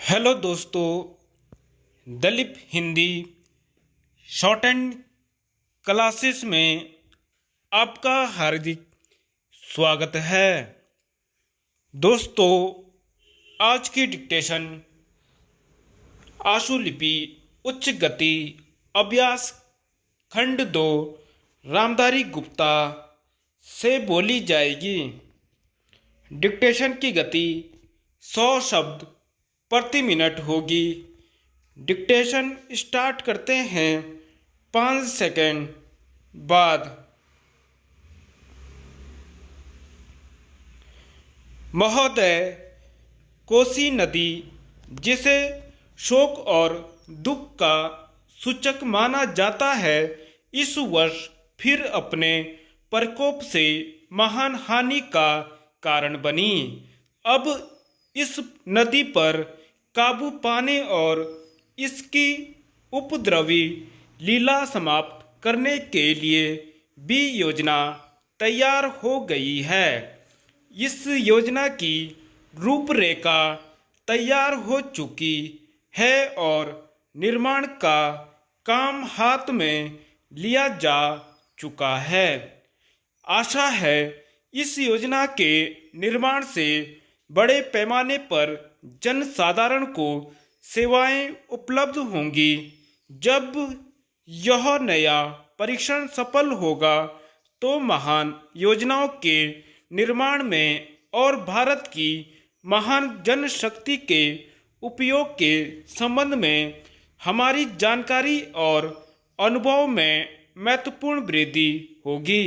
Hello दोस्तों, Dalip Hindi short and classes में आपका हार्दिक स्वागत है। दोस्तों, आज की डिक्टेशन आशुलिपि उच्च गति अभ्यास खंड 2 रामधारी गुप्ता से बोली जाएगी। डिक्टेशन की गति 100 शब्द प्रति मिनट होगी। डिक्टेशन स्टार्ट करते हैं 5 सेकंड बाद। महोदय, कोसी नदी, जिसे शोक और दुख का सूचक माना जाता है, इस वर्ष फिर अपने प्रकोप से महान हानि का कारण बनी। अब इस नदी पर काबू पाने और इसकी उपद्रवी लीला समाप्त करने के लिए भी योजना तैयार हो गई है। इस योजना की रूपरेखा तैयार हो चुकी है और निर्माण का काम हाथ में लिया जा चुका है। आशा है इस योजना के निर्माण से बड़े पैमाने पर जन साधारण को सेवाएं उपलब्ध होंगी। जब यह नया परीक्षण सफल होगा तो महान योजनाओं के निर्माण में और भारत की महान जनशक्ति के उपयोग के संबंध में हमारी जानकारी और अनुभव में महत्वपूर्ण वृद्धि होगी।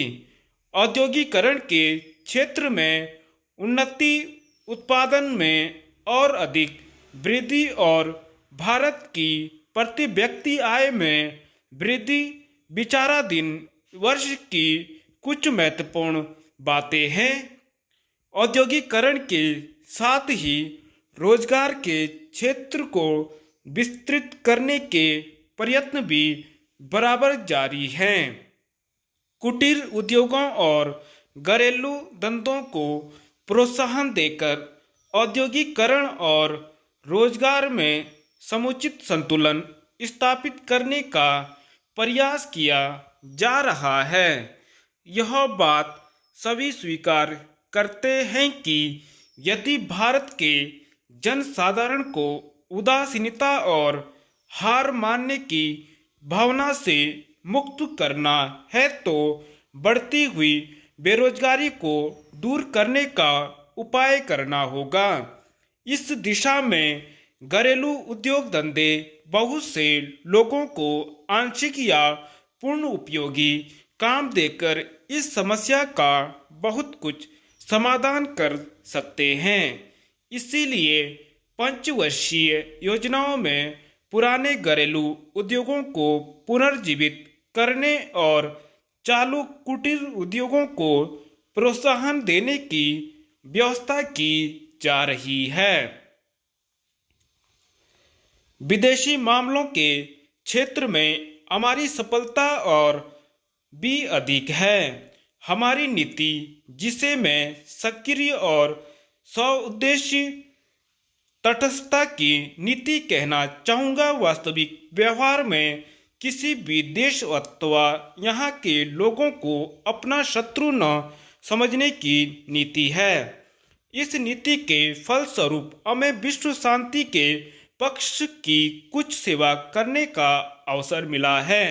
औद्योगिकरण के क्षेत्र में उन्नति, उत्पादन में और अधिक वृद्धि और भारत की प्रति व्यक्ति आय में वृद्धि विचाराधीन वर्ष की कुछ महत्वपूर्ण बातें हैं। औद्योगिकरण के साथ ही रोजगार के क्षेत्र को विस्तृत करने के प्रयत्न भी बराबर जारी हैं। कुटीर उद्योगों और घरेलू धंधों को प्रोत्साहन देकर औद्योगिकरण और रोजगार में समुचित संतुलन स्थापित करने का प्रयास किया जा रहा है। यह बात सभी स्वीकार करते हैं कि यदि भारत के जनसाधारण को उदासीनता और हार मानने की भावना से मुक्त करना है तो बढ़ती हुई बेरोजगारी को दूर करने का उपाय करना होगा। इस दिशा में घरेलू उद्योग धंधे बहुत से लोगों को आंशिक या पूर्ण उपयोगी काम देकर इस समस्या का बहुत कुछ समाधान कर सकते हैं। इसीलिए पंचवर्षीय योजनाओं में पुराने घरेलू उद्योगों को पुनर्जीवित करने और चालू कुटीर उद्योगों को प्रोत्साहन देने की व्यवस्था की जा रही है। विदेशी मामलों के क्षेत्र में हमारी सफलता और भी अधिक है। हमारी नीति, जिसे मैं सक्रिय और स्वउद्देश्य तटस्थता की नीति कहना चाहूँगा, वास्तविक व्यवहार में किसी भी देश अथवा यहाँ के लोगों को अपना शत्रु न समझने की नीति है। इस नीति के फलस्वरूप हमें विश्व शांति के पक्ष की कुछ सेवा करने का अवसर मिला है।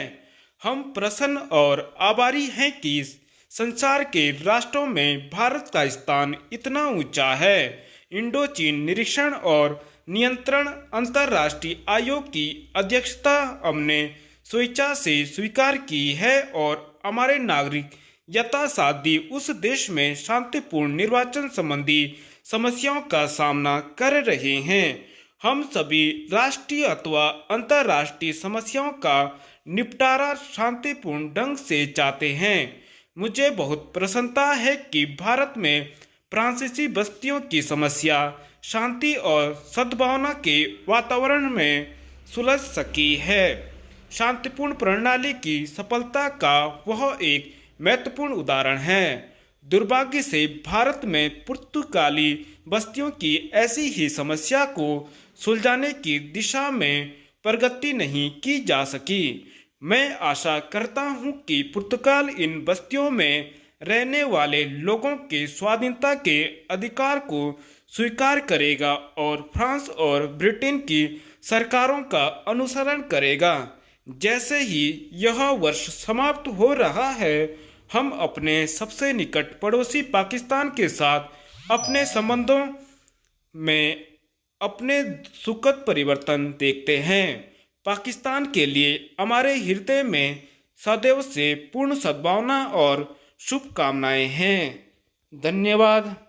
हम प्रसन्न और आभारी हैं कि संसार के राष्ट्रों में भारत का स्थान इतना ऊंचा है। इंडो चीन निरीक्षण और नियंत्रण अंतर्राष्ट्रीय आयोग की अध्यक्षता हमने स्वेच्छा से स्वीकार की है और हमारे नागरिक यथासाध्य उस देश में शांतिपूर्ण निर्वाचन संबंधी समस्याओं का सामना कर रहे हैं। हम सभी राष्ट्रीय अथवा अंतर्राष्ट्रीय समस्याओं का निपटारा शांतिपूर्ण ढंग से चाहते हैं। मुझे बहुत प्रसन्नता है कि भारत में फ्रांसीसी बस्तियों की समस्या शांति और सद्भावना के वातावरण में सुलझ सकी है। शांतिपूर्ण प्रणाली की सफलता का वह एक महत्वपूर्ण उदाहरण है दुर्भाग्य से भारत में पुर्तगाली बस्तियों की ऐसी ही समस्या को सुलझाने की दिशा में प्रगति नहीं की जा सकी। मैं आशा करता हूं कि पुर्तगाल इन बस्तियों में रहने वाले लोगों के स्वाधीनता के अधिकार को स्वीकार करेगा और फ्रांस और ब्रिटेन की सरकारों का अनुसरण करेगा। जैसे ही यह वर्ष समाप्त हो रहा है, हम अपने सबसे निकट पड़ोसी पाकिस्तान के साथ अपने संबंधों में अपने सुखद परिवर्तन देखते हैं। पाकिस्तान के लिए हमारे हृदय में सदैव से पूर्ण सद्भावना और शुभकामनाएं हैं। धन्यवाद।